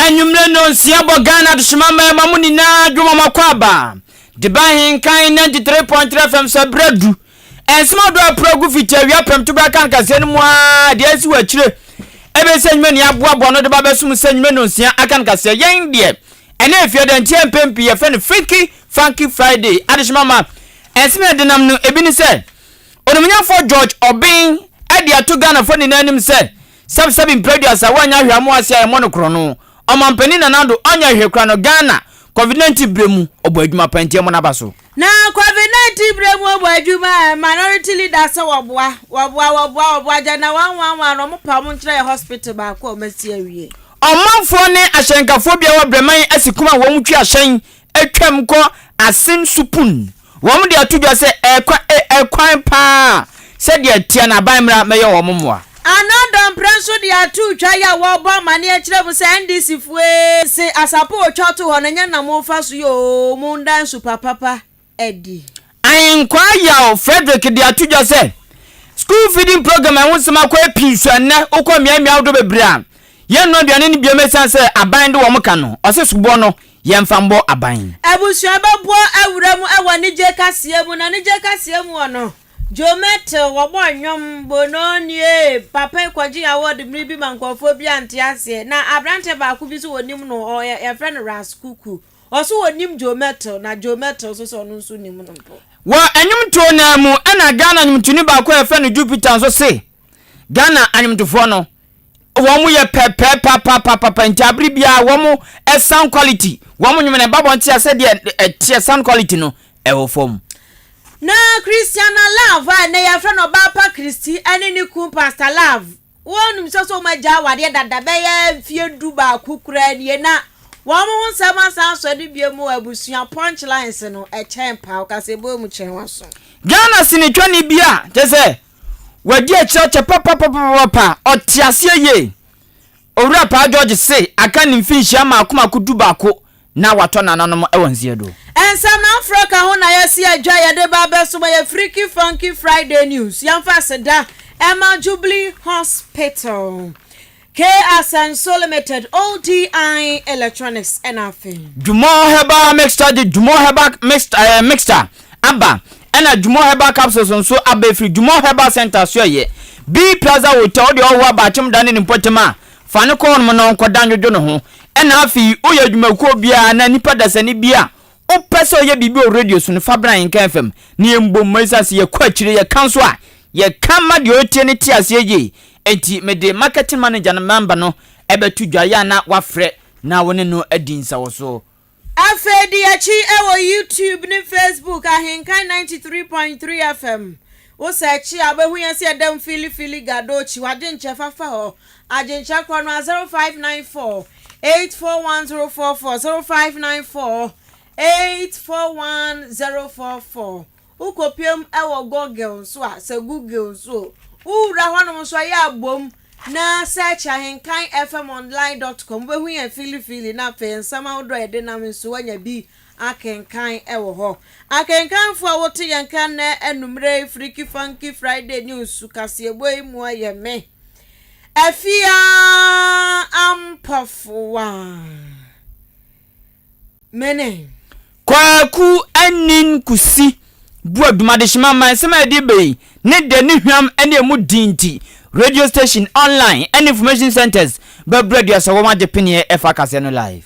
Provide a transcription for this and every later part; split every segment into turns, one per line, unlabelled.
Enyumle no siabo Ghana to shimama mamuni na dwuma makwaba. The Ahenkan 93.3 FM sabredu. Ensma do progu fiche wi apem to Akan Kasiebo mu a de asi wachire. Ebe senyme ne aboabo no de ba besum senyme no sia Akan Kasiebo yen de. Ene efie de ntiempempi ye fe no Funky Friday. Adishimama ensme de nam no ebi ni se. Onomnya for George Obin ade ato Ghana for ni nanim se. Sabi producer wanya hwamo ase ay monokro no. Omampani na nando anya hwekra no Ghana COVID-19 bremu obo adwuma pantie mo na baso.
Na COVID-19 bremu obo adwuma minority leaders wobwa jana 111 no mo pa mo nkire hospital ba ko masi awie.
Omanfo ne ahyenkafo bia wa breman asikuma wo mutwi ahyen atwam ko asim supun. Wo mo de atudwa se ekwan pa se de atia na banmra meye wo momoa.
Another pranso de atu twa ya wo bo mane akire bu se NDC fue se asapo otwa to ho nya na mo fa so yo mu ndan su papa edi.
Ayenkwa ya Frederick de atudwa se school feeding program I want some akwa pinsu na okọ miamia do bebra. Ye no aduane ni biomesan se aban de wo mo ka no. Ose subo no ye mfambo aban.
Ebusua babo awuramu ewani je Kasiebo na ni je Kasiebo ono. Jometo wobo nwom bononi papa kwaji award mribi mankofo bi antiase na abrante ba ku bi so wonim no ya friend Raskuku oso wonim Jometo na Jometo so no nso nim no mpo
wa anyum to na mu ana Ghana anyum tuni ba ko ya friend Jupiter so se Ghana anyum tofo no wo mu ye papa ntabri bia wo mu sound quality wo mu nyum na babo ntia se de sound quality no e wo fom.
Na Christiana Love na ya friend Obapa Christy ene ni ku Pastor Love wonum so maja wade dada be ya fie du ba kukura nie na wo mo nsama san so de biemu abusua punchlines no e chempa Kasiebo mu chenwaso
Ghana sinitwa ni bia tese wadi a church papa otiase ye owura pa George say aka ni mfinhia ma akoma kudu ba ko na wato nananom ewanzie do.
Ensam na Africa ho na yesi adwa ya de ba beso ya Freaky Funky Friday news yamfa seda Emma Jubilee Hospital K Asanso Limited ODI Electronics anything
Jumo Heba mixture the Jumo Heba mixture aba ena Jumo Heba capsules so aba free Jumo Heba center so ye B Plaza Hotel de owa ba chim dane ni potema fane ko no no nkoda njojo no ho ena afi oya dwumakuo bia na nipa dasani bia o pese oya bibi o radio so no Fabra Ahenkan FM ni embom mesase ye kwa kire ye kanso a ye kama de otie ne ti ase ye enti me de marketing manager no member no ebetu dwaya na wafre na woni no adinsa wo so
afedi achi ewo YouTube ni Facebook Ahenkan 93.3 FM wo searchi abehu yesi edem fili gadochi wadenche fafa ho ajenche kwa no 0594 841044 0594841044 ukopiem ewo Google so a se Google so ura hwanom so ya bom na search ahenkanfmonline.com behu ya fili na fe nsama odo ede na nso wanya bi Akenkan ewo ho Akenkan fo wote yankan na enumre Freaky Funky Friday news Kasiebo imu aye me afia ampafwa mene
kwaku anin kusi buadumade shimama sema de be ne de ne hwam ene mu dinti radio station online and information centers but radio so woma de penie efa Kasiebo live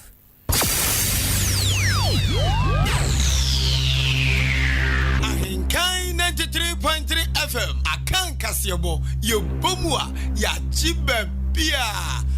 Ahenkan 93.3 FM Akan Kasiebo yo bomua ya jibebia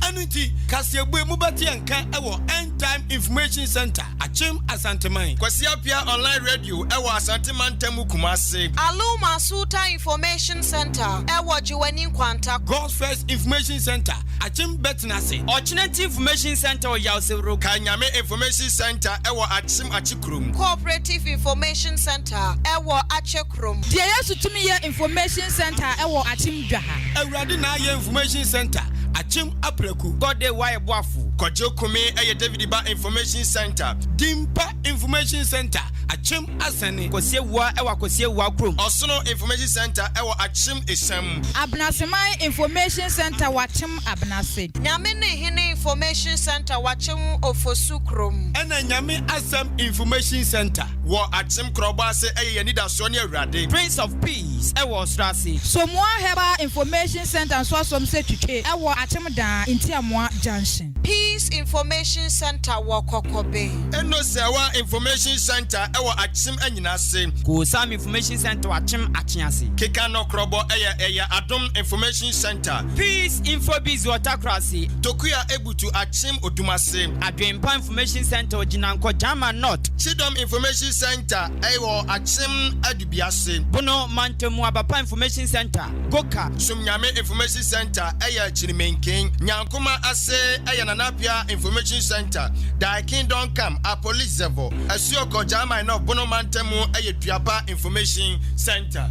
anuti Kasiebo mu bati anka ewo end time information center achim asanteman kwasiapia online radio ewo asanteman temu kumase
Aluma Suta Information Center ewo jiwani kwanta
God's First Information Center achim betnase
Alternative Information Center o Yausewro
Kanyame Information Center ewo achim achikrum
Cooperative Information Center ewo achekrum
Die yesu tumi ye Information Center ewo achim dwaha
Awurade na ye Information Center achim apreku
God de why boafu
Kwajo Kume eye David Ba Information Center, Dimpa Information Center, Achim Asani,
Kosiewa ewa Kosiewa krom.
Osono Information Center ewa Achim Esem.
Abnasemai Information Center wachim Abnase.
Nyamene Hine Information Center wachim Ofosu krom.
Ena Nyame Asem Information Center wo Achim Krobase eye Nida Sonia Rade.
Prince of Peace ewa Strasi.
Somwa Heba Information Center so som se twitwe ewa achim dan Intiamwa Junction.
Peace Information Center wo Kokobe.
Eno Sewa Information Center ewa Achim Enyinase.
Kusam Information Center wachim Achiase.
Keka no krobo eye Adom Information Center.
Peace Infobiz Watakrasi.
Tokuya Ebutu Achim Odumase.
Adwempa Information Center Ojinanko Jama North.
Chidom Information Center ewo Achim Adubiase.
Bono Mantemu Abapa Information Center Goka.
Sumnyame Information Center eye Chirimenken. Nyankuma Ase eye Nanapia Information Center. Dai Kingdom Come a Police Zevo. Asioko Jama no Bono Mantemu eye Tuapa Information Center.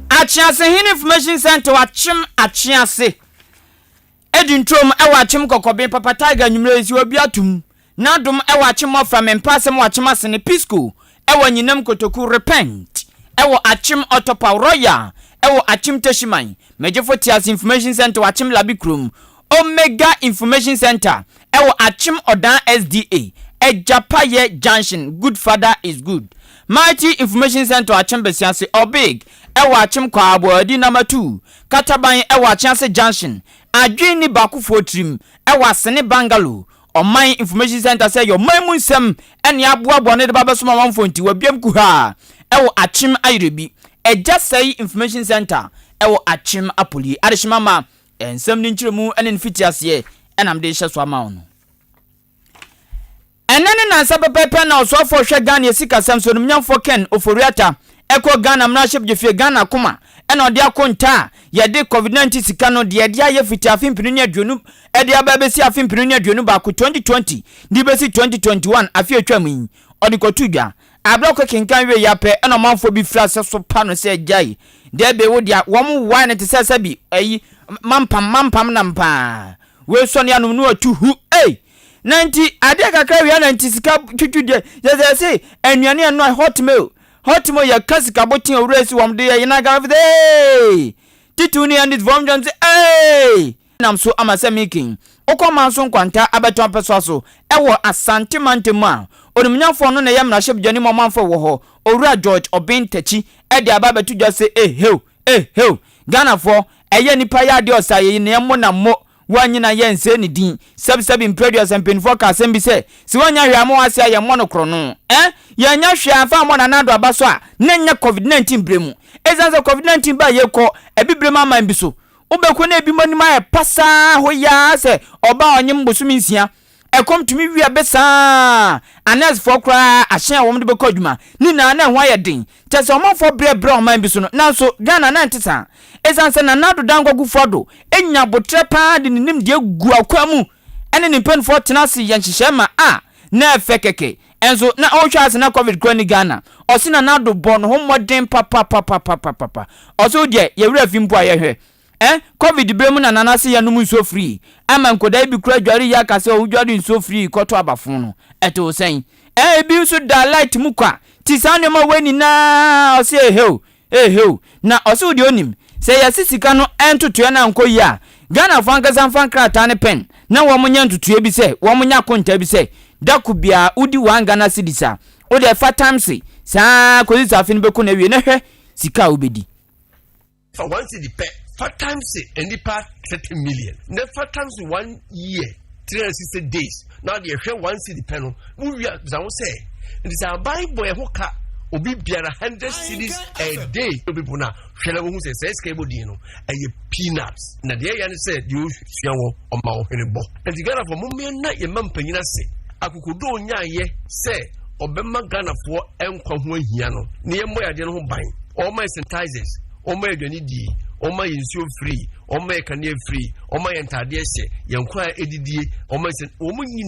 Achiase Hine Information Center wachim Achiase. Edintrom ewa achim Kokobe Papa Tiger nyumre si obi atum. Nadum ewa achim ofra mempasem wachim asene Pisco. Ewa nyinam kotoku repent. Ewa achim Otopa Royal. Ewa achim Teshiman. Mejefo Tias Information Center wachim Labikrum. Omega Information Center. Ewa achim Odan SDA. Ejapaye Junction. Good father is good. Mighty Information Center achim Besianse Obig. Ewa achim kwa Abuadi number 2. Kataban ewa Chance Junction. Adwini bakufo trim ewa sene bangalo. Oman Information Center say your man munsem ene aboabo ne de babesoma manfo nti wabiam ku ha. Ewa achim ayrebi. Eja say Information Center ewa achim apoli. Adeshima ma ensem ni nchiremu ene nfitiase enam de hye so ama no. Enene na sapepepe na osofo hwe Ghana yesika samso no mnyamfo Ken Oforiata eko Ghana mnaship jefie Ghana kuma ena odi akonta ye de COVID-19 sika no de dia ye fiti afimpinu ne aduonu e de ababesi afimpinu ne aduonu ba ku 2020 di besi 2021 afi atwamu odi kotudwa abloko kinkan we yape ena manfo bi fra se so pa no se jai de be wo dia wo mu wa ne te se bi ayi mampam na mpa we so ne anu no atu hu 90 ade kakra we 90 sika twitwude ye say anuane eno hotmail ya kasika botin owresi wamde ya yina gavde tituni and it vom jonze nam so amase making okoma so nkwanta abeton peso so ewo asante mantemu a onumnyafo no na yam na shep jani momanfo wo ho owura George Obintachi e de aba betu dwa se hey Ghana for eye nipa ya de osaye ne mo na mo wanyina yense ni din sabi impredious and painful kasem bi se si wanya hwamo ase aye monokro no yanya hwa afa mo na nado abaso a nenya COVID-19 bremu ezanza COVID-19 ba ye ko ebibrem aman bi so ubekwo na ebi mani ma pasa ho ya se oba onyem bosumi nsia ekom tumi wi besa anas for kra ahye wom de be koduma ni na ho aye din tese omofo bre oman bi so no nanso Ghana na ntesa ezansa na nado dangogu fodo enya botre pa de nim de gu akwamu ene ni pen for tenase yenhyehyɛ ma na efekeke enzo na ohwa na COVID chronic Ghana osina nado bon ho modern papa oso de ye wura fimpo ayehwe COVID bremu na nanase ya numu so free ama nkoda bi kura dware ya kase o dware so free koto abafun no eto sen bi so da light mu kwa ti sane ma weni na o se na oso de onim se ya sisika no entoto na nko yi a Ghana fankasa fankrata ne pen na wo munya ntutu bi se wo munya konta bi se dakubia udi wanga na sidisa o de fatamsi sa ko sisa fin be ko na wie na hwe sika obedi
for one city per fatamsi any part 30 million na fatamsi 1 year 360 days now the hwe one city pen no we za wo say it is a bible ho ka obi biara 100 cities a day people na hwele wo hu say SK body no eye peanuts na de ya ne say de ohua wo oma wo hene bo and Ghana for mumia na ye mampanyina se akukudo nyaye say obema Ghana for enkwa ho ahia no ne ye mo ya de no ho ban all my sanitizers all my adwani di all my insure free all my kanye free all my entade hye yenkwa edidie all my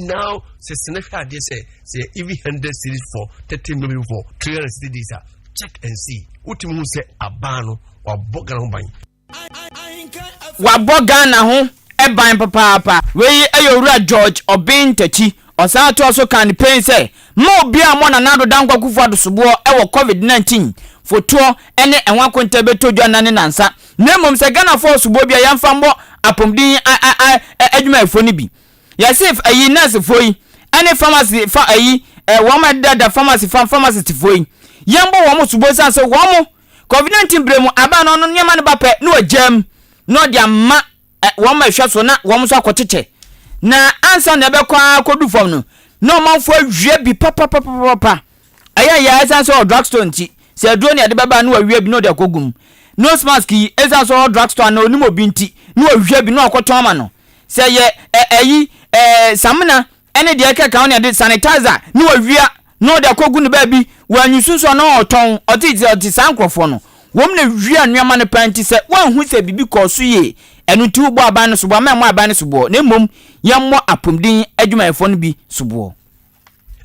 now se senehwa ade say even 100 cities for 30 million for 300 cities check and see utim hu say abano wa bogana ho ban
wa bogana ho eban papa we ayowura George Obin Tachi osa to so campaign say ma obi a mo na nado dankwa kufu adosobo e COVID-19 foto ene enwa konta beto dwana ne nansa na mom se Ghana force bo bia yamfa mbo apomdin adwuma efo ni bi yasif ayi nurse foi ene pharmacy fa ayi woma dada pharmacy foi yambo womo subo san se womo COVID-19 bremu aba no nyama ne bape no agam no dia ma woma hwa so na womo so akotete na ansa na be kwa kodu fam no manfo awie bi papa aya san so drugstore nti se aduro ne ade baba no awie bi no de akogum no mask yi esa so drugstore na onimo bi nti no awie bi no akoton ma no se ye samna ene de ka ka on de sanitizer no awie no de akogu ne ba bi wanyusu so no oton oti sankrofo no wom na wie anuama ne panti se wanhu se bibi koso ye enu ti ubo aban no subo ma aban no subo na mom yammo apomdin adwumayefo no bi subo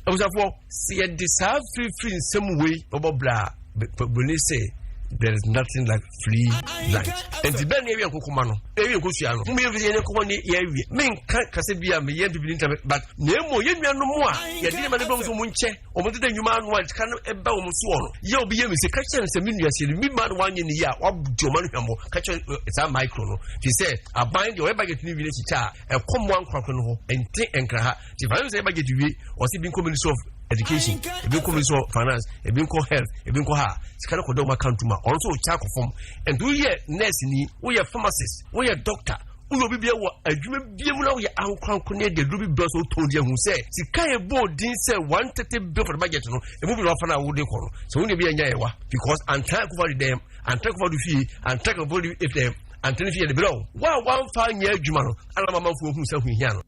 abusafo se disa free some way obobla boni say there is nothing like free lunch. And the ben area kokoma no area kosuano mu ye vie ne kokoma ne ye wie men kase bia me ye bibi internet but nemo ye nua no mo a ye de ma de bom so mu nche o mo de nwuma no a kan eba o mo so no ye obi ye me se ka chere se minua se mi ma no wanye ne ya wa do ma no hwambo ka chere it's a micro no fi say abind your budget ni wie chicha e kom wan kwakro no ho ente enkra ha ti fa say budget wie o se bi community of education ebi ko ministry of finance ebi ko health ebi ko ha sikana ko do ma account ma also cha ko form and we ye nurse ni we ye pharmacist we ye doctor we obi bia wo adwuma bia mu na we ankranko ne de do bi bro so to dia hu say sika ye boarding say 130 bill for the budget no ebi bi no fa na wo de ko no so we ne bia nya ye wa because antan ko for them antan ko for the fee antan ko for the if them antan fee the below one fa nya adwuma no ala mama fu hu say hu hia no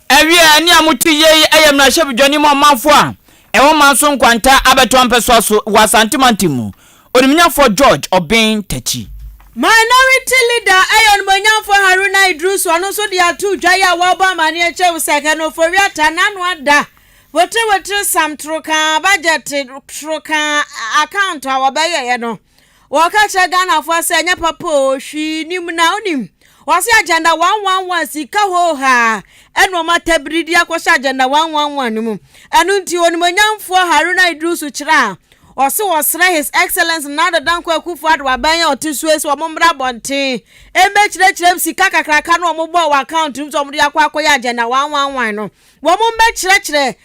ewie ani amutu ye ayem na hye bidwani mo manfo a ewo manso nkwanta abeto ampeso so wasantimantimu onimnyafo George Obin Tachi
minority leader ayon monyamfo Haruna Idris ono so dia tu dwaya wa ba mane eche seka no foriata nanu ada wote samtroka budget troka account awobaye ye no waka che Ghana fo se nya papa ohwi nim na onim wasi agenda 111 sika ho ha eno matabridi akosha agenda 111 nimu enu nti onimonyamfo Haruna Idris kira osre his excellence nada danko akufo ado abanya otisu wo mombra bonten embe kire sika kakraka no ombo wa account nso omde akwa agenda 111 no wo mombe kire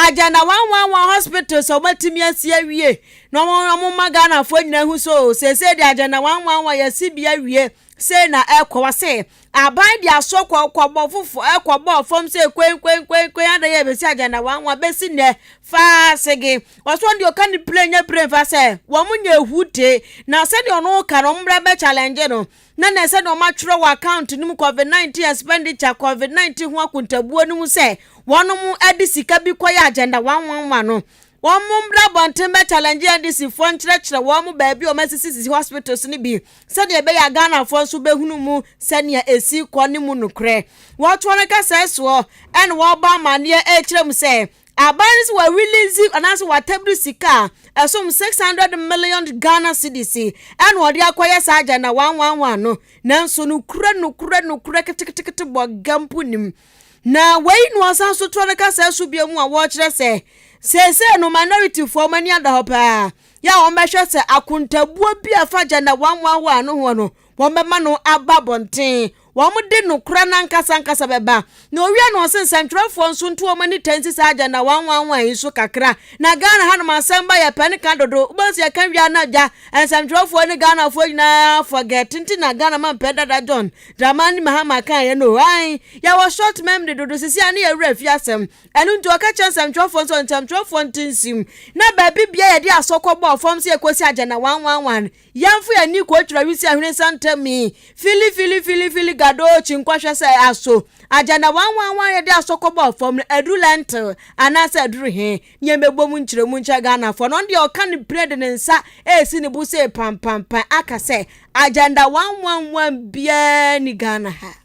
agenda 111 hospital so matimi asia wie no mo Ghana fo nyina hu so se de agenda 111 ya sibia wie say na ekwa say aban dia so kwa bofufu ekwa bo fom say kwen anda ye besi agenda 111 besi ne fa sege waso ndi oka ni play brain fa say wo munye hute na se de ono ka no mbra be challenge no na se no matro wa account nim COVID-19 expenditure COVID-19 ho akuntabuo nim say wono mu adi sika bi koya agenda 111 no Womumbra bontembe challenge and this phone chire womu baby o masisi hospitals ni bi said ye be ya Ghana fo so behunu mu sania esi kwani mu nukre what one ka seso and wo ba mane e chire mu say abanis were releasing anase whatever sika asum 600 million Ghana cedis and wo dia koye sa agenda 111 no nanso nukure ketekete bo gampu nim na wei no asan so to ne ka seso bia mu a wo chire say Sese no minority for many other hopa. Ya omesha se akuntabuo bi afa agenda 111 no ho no. Womema no aba bonten. Womude no kura na nkasa beba. No wi no sensantwafo nso nto omani tensi sa agenda 111 iso kakra. Na Ghana ha no masamba ya pani kan dodo. Ubansi ya kan wi na ja. Ensantwafo ni Ghana fo nyina forget nti na Ghana man peda da John. Dramani mahama kan ye no. Ai ya wo short memory dodo sisi ani ya refi asem. Enu nti oka chan santwafo nso ntantwafo ntinsim. Na baby bia ye di asokọbọ fom se ekosi agenda 111. Yamfu ya ni ko twa wisi ahune santami. Fili gado chinkwahwe se aso agenda 111 ye de asokọbọ fom edulent anase aduru he nyemebom nkyiremu ncha Ghana fo no de oka ni pled ne nsa esi ni bu se pam aka se agenda 111 bia ni Ghana ha.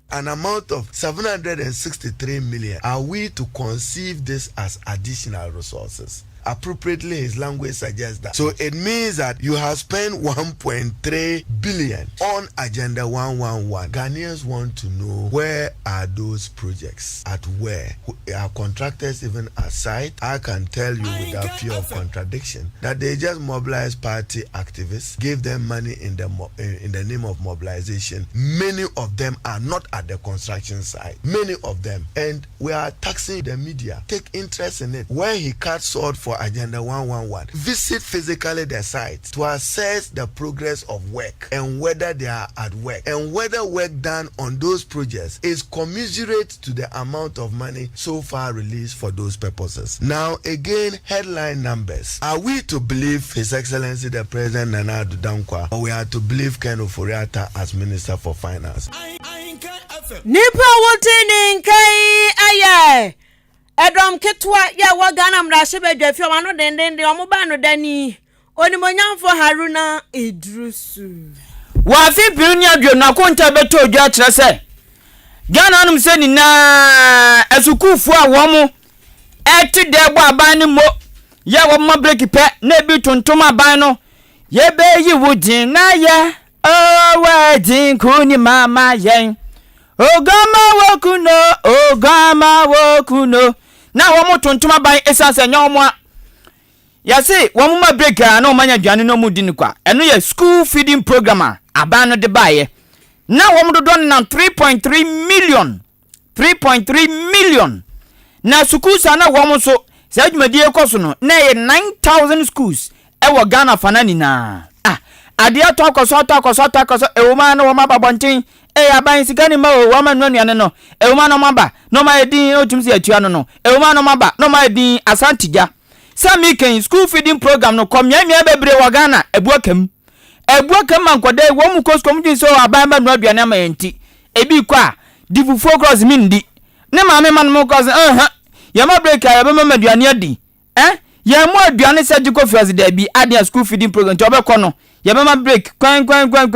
An amount of 763 million. Are we to conceive this as additional resources? appropriately his language suggests that. So it means that you have spent 1.3 billion on Agenda 111. Ghanaians want to know, where are those projects? At where? Are contractors even aside? I can tell you without fear of contradiction that they just mobilize party activists, give them money in the name of mobilization. Many of them are not at the construction site. Many of them. And we are taxing the media. Take interest in it. When he cut sword for Agenda 111, visit physically the site to assess the progress of work and whether they are at work and whether work done on those projects is commensurate to the amount of money so far released for those purposes. Now again, headline numbers. Are we to believe His Excellency the President Nana Addo Dankwa, or we are to believe Ken Ofori-Atta as Minister for Finance?
Nipa wotini nkai aye edom ketwa ya wagana mrashe bedwafi omano dendende omoba no dani onimonyamfo Haruna Idrusu
wa fi birunya adwo na konta beto odwa kire se Ghana anum se ni na asukufu a wo mo eti debo aban ni mo ya wo mo break pe na bi tontom aban no ye be yi wudin na ye o wa din kuni mama yen Ogama wokuno na wo mo tontom aban esanse nya omo a ya se wo mo ma break na o manya dwane no mu din kwa eno ye school feeding program aban no de baye na wo mo do na 3.3 million na schools na wo mo so se adwumadi ekoso no na ye 9,000 schools e wo Ghana fanani na ade akoso e wo ma na wo ma babontin aban sikani ma o wa ma nuane no e wo ma no maba no ma edin otumsi atua no e wo ma no maba no ma edin asantija sami ken school feeding program no komyamia bebre wa Ghana ebuakam mankwade wo mu koskom din so aban ba no aduane ma enti ebi kwa difufu cross mindi ne ma me man mo cross ya ma break ya be ma aduane adi ya mu aduane surgical fields da bi ade school feeding program to obekọ no ya be ma break kwan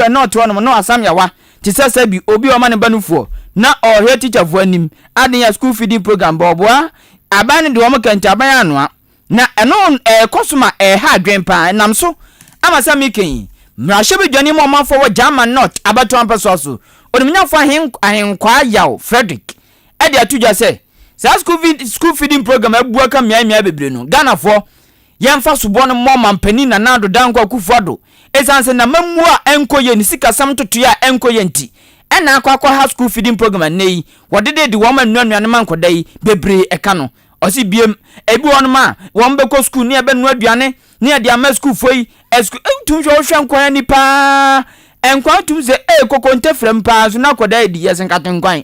no to no asam ya wa ti sese bi obi o ma ne banufuo na o he teacher fu anim ade ya school feeding program boboa aban de o mo kanta aban anoa na eno kosoma ha adwen pa nam so ama sami ken mrahye be dwane mo manfo wo German not abato ampeso so onimnyafo ahenkwa yaw Frederick ade atudwa se school feeding program abuaka miamia bebre no Ghana fo yemfa sobo no mo mampani na Nana Addo Dankwa kufuado esanse na mamua enkoye ni sika sam totoya enkoye nti ena akwa school feeding program nei wodede de wo ma nuanuane mankodai bebre eka no osi biem ebi wonma won beko school ne ebe nuaduane ne ade ama school foi tum hwe nkwa ni pa enkwa tum ze kokonte frem pa so na kodai di yesen katenkwan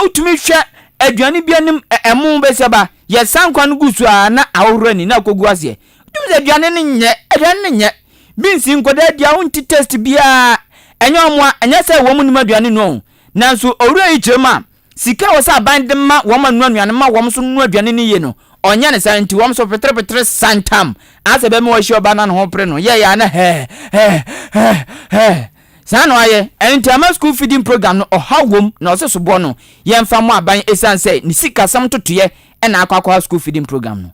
utumi hwe aduane bia nim emu beseba yesan kwan gusu na awrani na kogu ase tum ze aduane ne nye binsi nkoda dia wonti test bia enyomo anya se wo mu nim aduane no nanso owura yi kirema sika wo sa bande ma wo ma nuanuane ma wo so nu aduane ne ye no onya ne santi wo so petre santam ase be me wo hye oba na no ho pre no ye ya na sano aye enti ama school feeding program no ohawom na osesobo no yemfa mo aban esanse ni sika sam totoye na akwa school feeding program no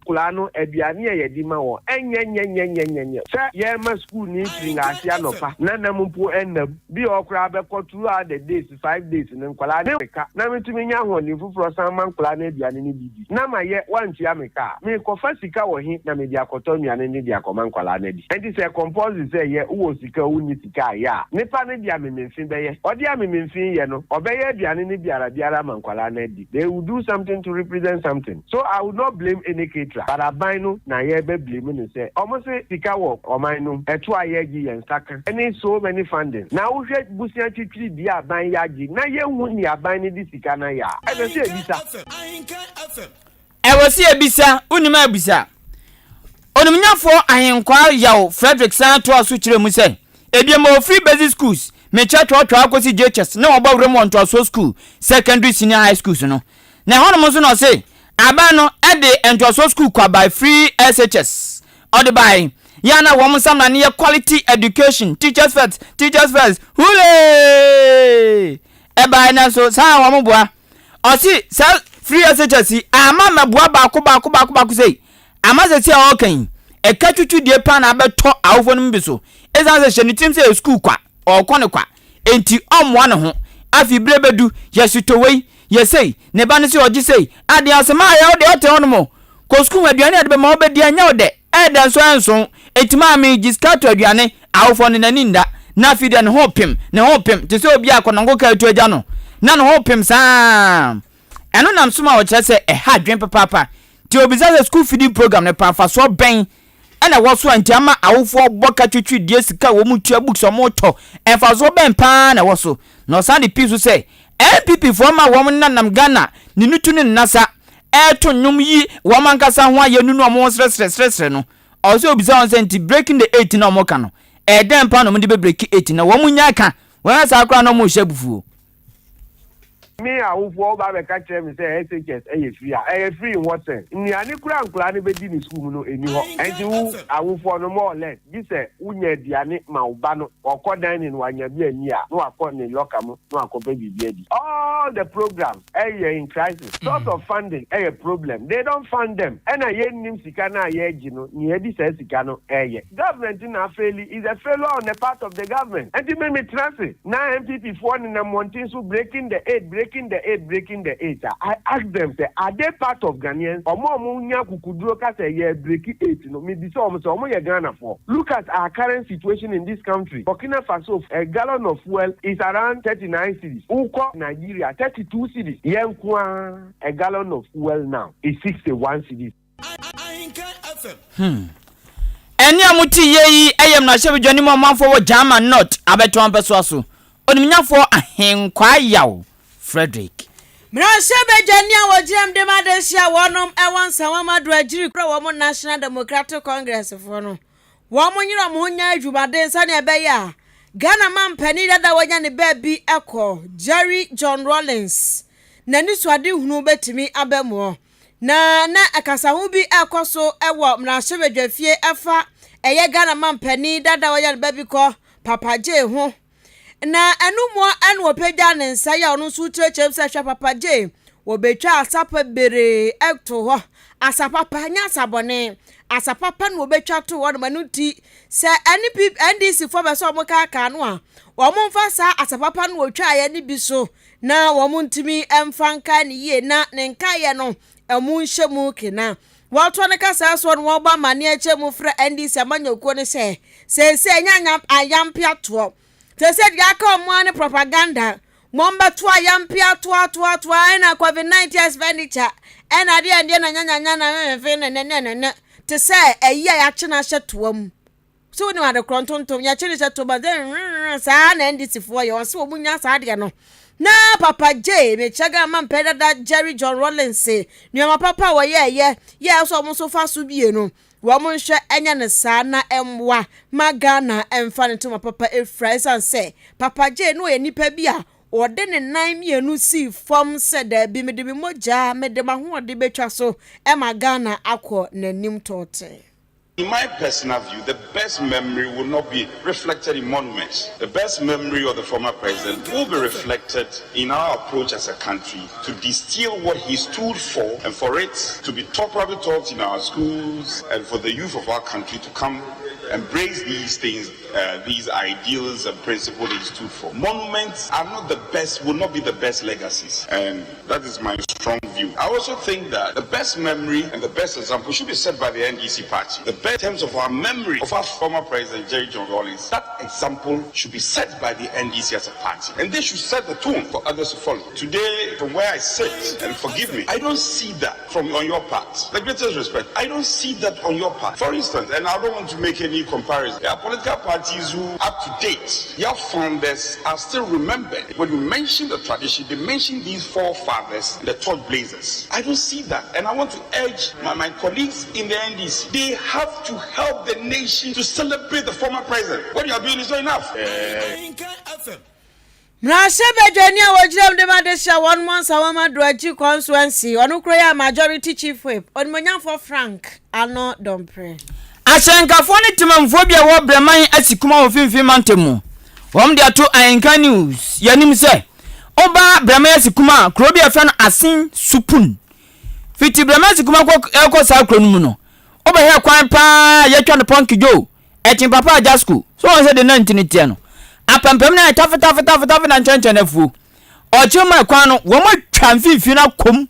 kulano aduane ye di ma wo enyenyenyenyenyenye se ye ma school ni tringa asia no pa na nampo enna bi okra be ko 2 other days 5 days ne kwala ne ka na metumi nya ho ni fufuro san man kwala na aduane ni bibi na ma ye wanti ameka me ko fa sika wo hi na me di akoto aduane ni di akoman kwala na di enti se compose se ye wo sika uni sika ya ne pa ne di amemfin be ye odi amemfin ye no obeye aduane ni biara man kwala na di they will do something to represent something, so I would not blame any but abino na ye be blame ni say almost sika wo omano eto ayegi yen saka any so many funding na wo hwe busia titiri bi aban yaji na ye hu ni aban ni di sika na ya e be say ebisa
wo se ebisa unima ebisa onumnyafo ahenkwa yaw Frederick Santo aso kire mu say ebiemo free basic schools me cha to akosi JHS na oba Raymond to aso school secondary senior high schools no na hono mo so no say abano ede entoso school kwa by free SHS or by yana wo sam na ne quality education teachers first hule e by na so sa wo mo boa o si sa free SHS ama meboa ba ko say amaze sia okan e ka twetwe die pa na abeto awofo no bi so ezan se hye tim se school kwa okone kwa enti omwa ne ho afi brebedu yesutowei yesei ne ba ne se ogi sei ade asema ya ode ote hono mo ko school aduane ade be ma obedi anya ode ede so enso etima mi giskato aduane awofo ne nani nda na fi de ne ho pem te se obi akonongo ka atu agya no na ne ho pem saa eno nam soma wo kire se ha dwen papa ti obiza school feeding program ne pa fa so ben ena wo so anti ama awofo boka twetwe die sika wo mu tua books o mo to enfa so ben pa na wo so no sande pisu say MPP for ma wo nam Ghana ni nutu ni nasa to nyum yi wo mankasa ho aye nunu o mo sresresresre no o so obiza on senti breaking the 8 na o mo ka no den pa no mo de be break 8 na wo mu nya ka wo sa akra no mo hyebufu
me awufo ba be ka kire me say SHS free in what sense ni ani kura nkura ni be di ni school no eni ho enti wu awufo no more less bi say unya diane ma uba no okodan ni no anya bi ani a no akọ ni loka mo no akọ be bi adi all the programs in crisis source of funding problem they don't fund them and ye nim sika na ye gi no ni edi say sika no government na fail is a failure on the part of the government enti me trust na MPP for ni na montin so breaking the 8 breaking the 8. I ask them, say, are they part of Ghanaians? Or more munya kukudro ka say yeah breaking 8. No, me so omo ye Ghana for. Look at our current situation in this country. Burkina Faso, a gallon of fuel is around 39 cedis. Uko Nigeria 32 cedis. Yenkwa, a gallon of fuel now is 61 cedis.
Eni amuti yeyi ayem na shebi joni mo manfo wo German not abeto ampeso aso. Onimnyafo ahenkwa yawo. Frederick
Mrasebe Jania wajirem de madesia wonom ewansa wamadu ajiri kro womo National Democratic Congress fono womo nyira mo nya adwumade nsa ne ebeya Ghana man pani dada wanya ne baby eko Jerry John Rawlings na ni swade hunu betimi abemo na akasa hu bi ekoso ewo mrasebe dwafie efa eye Ghana man pani dada wanya ne baby ko Papa J ho na enumo anu opegya ne nsa ya onu su trechem se hwa Papa J wo betwa asapa bere ekto ho asapapa nya sabone asapapa no betwa to wo no ti se NDC for be so mo ka no a wo mo mfa sa asapapa no otwa ya ni bi so na wo mo ntimi emfanka ne ye na ne nka ye no emu nhemu kina wo to ne kasa so no wo ba mane echemu fra NDC amanyoko ne se nya ayampia to they said yaka omwane propaganda momba twa yampia twa na COVID-19 expenditure and ade na nyanya na fe ne to say eya ya chena hyetom so ni wade krontontom ya chene hyetom ba sa na ndisi fo ye won so omunya sa ade no na Papa J me chaga man peda da Jerry John Rawlings say ni ma papa wo ye so mo so fa so bie no woman hwe enya ne saa na emwa magana emfa ne to papa efraisan say Papa J no ye nipa bi a ode ne nan mienu si fom se da bi me de moja me de maho de betwa so e magana akọ nanim tote.
In my personal view, the best memory will not be reflected in monuments. The best memory of the former president will be reflected in our approach as a country to distill what he stood for and for it to be probably taught in our schools and for the youth of our country to come embrace these things, these ideals and principles he stood for. Monuments are not the best, will not be the best legacies. And that is my strong view. I also think that the best memory and the best example should be set by the NDC party. The best in terms of our memory of our former president, Jerry John Rawlings, that example should be set by the NDC as a party. And they should set the tone for others to follow. Today, from where I sit, and forgive me, I don't see that on your part. The greatest respect, I don't see that on your part. For instance, and I don't want to make any comparison, there are political parties who, up to date, their founders are still remembered. When you mention the tradition, they mention these forefathers, the torch blazers. I don't see that. And I want to urge my colleagues in the NDC, they have to help the nation to celebrate the former president. What you are doing is not enough.
Mrasebe Jania wajirem de madesha 1 month awama doaji constituency onu kroya majority chief whip onimonya for Frank ano dompre
Ahenkan ni timamfo bia wo breman asikuma wo finfin mantemu wom dia to Ahenkan news yanim se oba breman asikuma krobia fe no asin supun fiti breman asikuma ko sa kronum no oba here kwan pa ye twa no ponki jo etin papa aja school so won say the 19 no apampam na tafa na nchenchen na fu o chuma kwan no wo mo twa mfifi na kom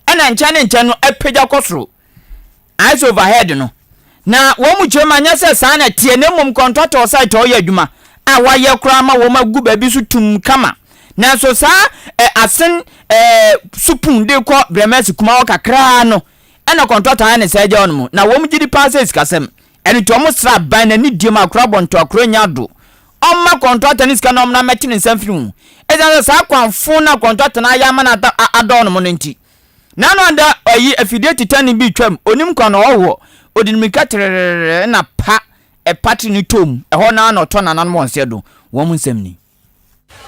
ena nchan no apagya kosoro eyes overhead no na wo mu chuma nya se sa na tie ne mum contractor site o ye adwuma a wa ye kra ma wo magu ba bi su tum kama na so sa asen supun de ko bremesi kuma o kakra no ena contractor ane se je onmu na wo mu gidi passes kasem eni to mo sra ban na ni diem akra bonto akra nya do omma contractor ni ska no na meti ni nsafiri eza sa kwanfo na contractor na ya ma na adon mo nti na no anda oyi affiliate tani bi twam onim kwa no wo odinimika trere na pa party ni tom ho na no to na nan mo nse do wo mu nsem ni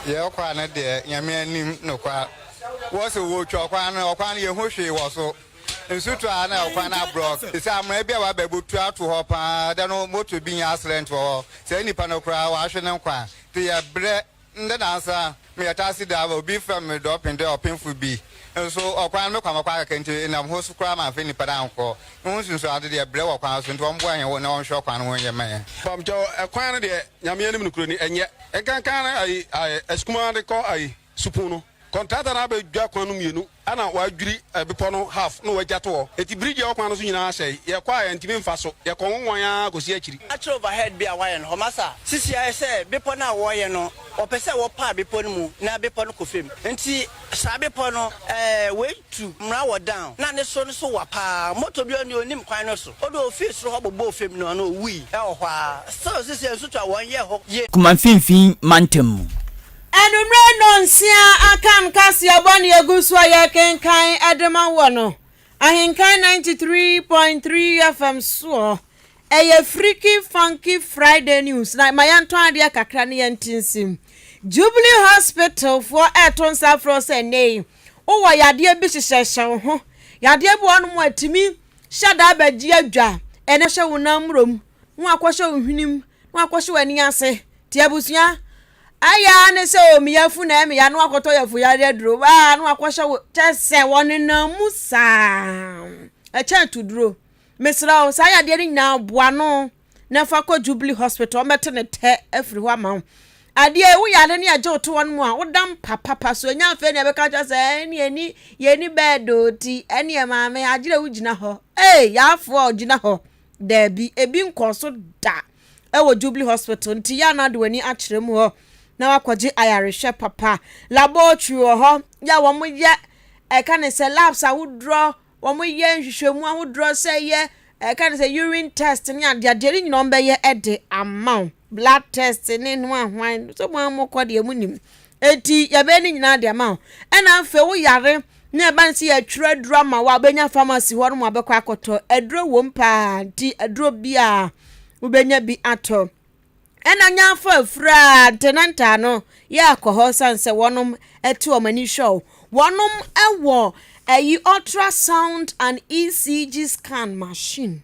ye kwa na de nyame anim no kwa wo se wo twa kwa na ye ho hwe wo so nsutu ana kwa na block ise amra bia wa babutu ato ho pa da no moto bi nya accident ho se nipa no kra wa hwe ne nkwa te ya bre nda dansa me atasi da obi from me do pende opinfu bi so okwan me kwa makwa ka nti na ho su kra ma fe nipa da nko nsu so ade de bre wo kwa so nti ombo anya wo na won hwe kwa no won ye man
bam jo ekwan de nyame anim no kro ni enye enkan ai eskuma de ko ai supunu contractor na be dwa kwan no mienu ana wa dwiri bepo no half no wa jato eti bridge e kwan no so nyina ahye ye kwa ya ntimi mfa so ye ko nwon ya gosi akiri
actual overhead bi a wa ye no masa sisi aye se bepo na wo ye no opese wo pa bepo no mu na bepo no ko fem nti sa bepo no we tu mra wo down na ne so wa pa moto bi oni onim kwan no so odo office ro bobo fem no no wi e ho a so sisi enso twa won ye ho ye
kuma finfin mantem
Enumre nonsia Akan Kasiebo negusu Ahenkan Adema wono Ahenkan 93.3 FM so eye freaky funky Friday news na mayanto ade kakra ne yantinsim Jubilee Hospital for Eton Safro say nei o wa yade bi hyehyehye ho yade bi wonu mu atimi shada baji adwa ene hye wonam rom wo akwhye ohwinim wo akwhye wani ase tiabusia aya ne se o miyafu na me ya no akoto yafu ya de duro ba no akwhye tese woni na musa e chan to duro mesra o sa ya de nyina boa no na fa ko Jubilee Hospital o mete ne te afiri ho ama ade wo ya ne ya je oto won mu a wo dam papa so nya fe ne be ka cha se ni ye ni bedo ti ene e ma me agire wo gina ho ya fo gina ho da bi ebi nkoso da e wo Jubilee Hospital nti ya na de wani a kire mu ho na wakwaje ayareshe papa laboratory ho ya wo mo ye ka ne se labs a wo draw wo mo ye nhwehwemu a wo draw se ye ka ne se urine test ni ade ni no be ye ede amount blood test ni no ahwan so mo amokọ de emunim eti ya be ni nyina de amount na afa wo yare na ba nsi ya twira drama wa benya pharmacy ho no mo abekọ akoto edro wo mpa ti edro bia wo benya bi ato ena nya fa fra tenanta no ya koho sanse wonum eti omani show wonum ewo ayi ultrasound and ECG scan machine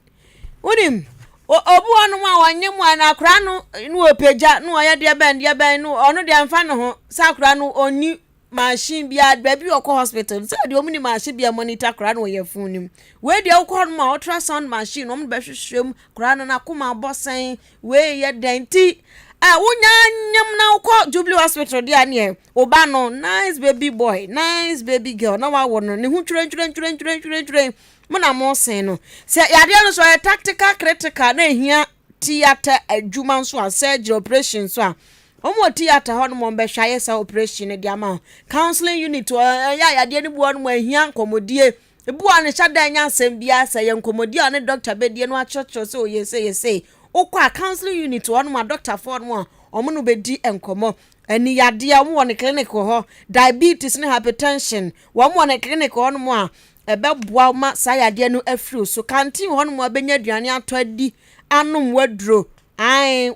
wonim obu onum a wanyem ana akra no nu opeja nu oye de ben nu onu de amfa no ho sakra no oni machine bia baby okọ hospital so de omuni machine bia monitor kra no ye funim we de okọ no ultrasound machine om be hwehwem kra no na koma bosen we ye denti wonya nyam na okọ Jubilee Hospital dia ne oba no nice baby boy nice baby girl na wa wono ne hu twire mona mo sen no se yade no so tactical critical na ehia theater adwuma so a surgery operation so a omo theater ho no mo be hwaye sa operation di ama counseling unit ya de ni buo no mo ahia nkomodie ebuo ne hyada nya asem bia sa ye nkomodie ne doctor bedie no achocho so ye okwa counseling unit ho no ma doctor for no omo no bedi enkomo ani yade a mo ne clinic ho diabetes ne hypertension wo mo ne clinic ho no mo a ebeboa ma sa yade no afiri so canteen ho no mo abenya aduane atodi anum wadro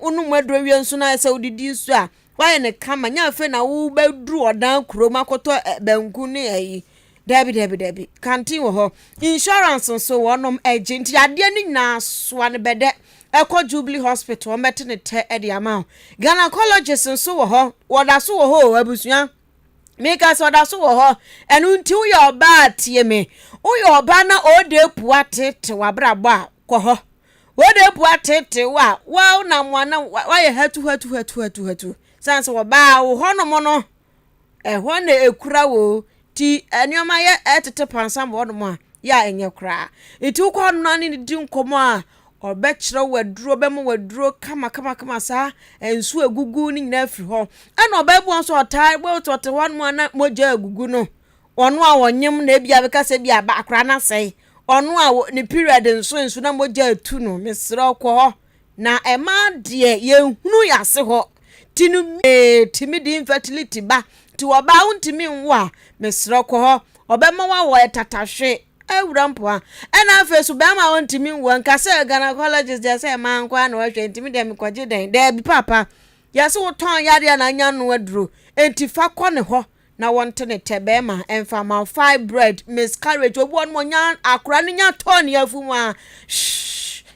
unum wadro wi nso na ese odidi so a waye ne kama nya fe na wo bedru odan kroma koto banku ne ayi debi canteen wo ho insurance nso wonom agent ade ni na so an bede eko Jubilee Hospital o mete ne te e de ama gynecologist nso wo ho woda so wo ho abusua make so da so wo ho enu nti wo yo ba tie me wo yo ba na o de puate te wabrabo a koho we de pu atete wa na mwana wa ye hatu sanse wo ba wo hono no ho na ekura wo ti enioma ye etete pansam wo no ya enye kra iti ko no ni di nkomo a obekire waduro be mo waduro kama sa ensu egugu ni nyina afiri ho ana obebu nso otai bo tote ho na moja egugu no ono a wonyem na bia be kase bia ba akra na sei ono a ni period nso na moja atu no mesra ko ho na ema de ye hunu yase ho tinu timi di infertility ba ti wo ba untimi nwa mesra ko ho obema wa wo etatahwe ewurampo a ena afesu be ma wontimi nwa nkase gynecologist dey say man kwa na wahwe ntimi dem kwaje den dey bi papa yase wo ton yade na nya no aduro entifa kɔ ne ho na wonte ne tebe ma emfa ma fibroid miscarriage obu on mo nya akora ne nya ton yafu ma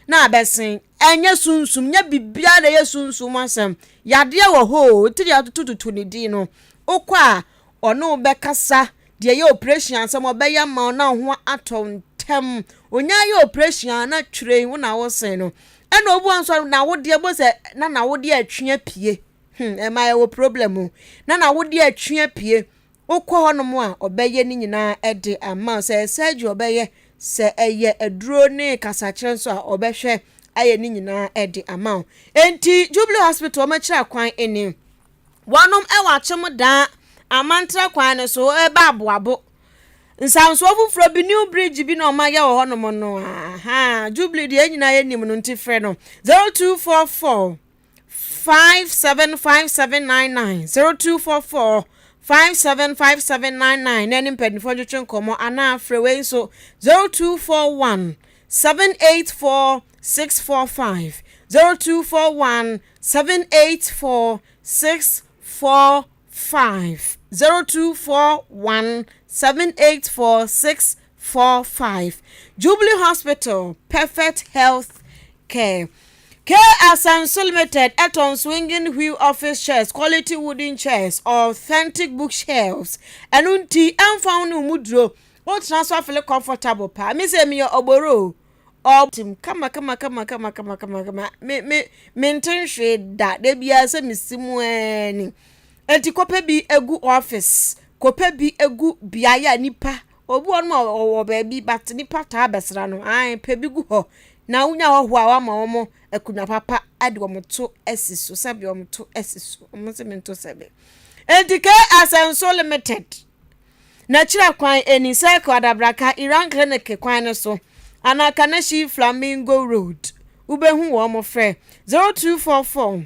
na abesen enye sunsum nya bibia na ye sunsum asem yade wo ho tiri atututu ne di no okwa ono be kasa de ye operation asem obeya ma na ho atontem onya ye operation na twire wo na wo sen no ena obu anso na wo de bo se na wo de atwe pie e ma ye wo problem na wo de atwe pie okọ honom a obeye ni nyina ede ama se surgery obeye se eye aduro ne kasakire nso a obehwe aye ni nyina ede ama enti Jubilee Hospital ma kira kwan eni wonom e wa chem da amantra kwan ne so e ba aboabo nsanso ofufro bi new bridge bi na omaye wo honom no aha Jubilee de nyina ye nim no ntifre no 0244 575799 0244 575799 nani mpedifo jotwe nkomo ana afrewe so 0241 784 645 0241 784 645 0241 784 645 Jubilee Hospital, perfect health care. Asan Limited at on swinging wheel office chairs, quality wooden chairs, authentic bookshelves, and unti and found mudro. What transfer feel comfortable pa? Me say me oboro. Or tim kama. Me maintain shade that they be as a misimueni. Enti kope bi egu office. Kope bi egu biaya nipa. Obu on mo baby but nipa ta besra no. Ai pebi gu ho. Na unya ho wa ma omo akunya papa ade omoto esiso sabi omoto esiso omo mento sebe Endike Asenso Limited na chira kwan eni cycle adabraka Iran clinic kwan no so Anakaneshi Flamingo Road ubehu wo mo frɛ 0244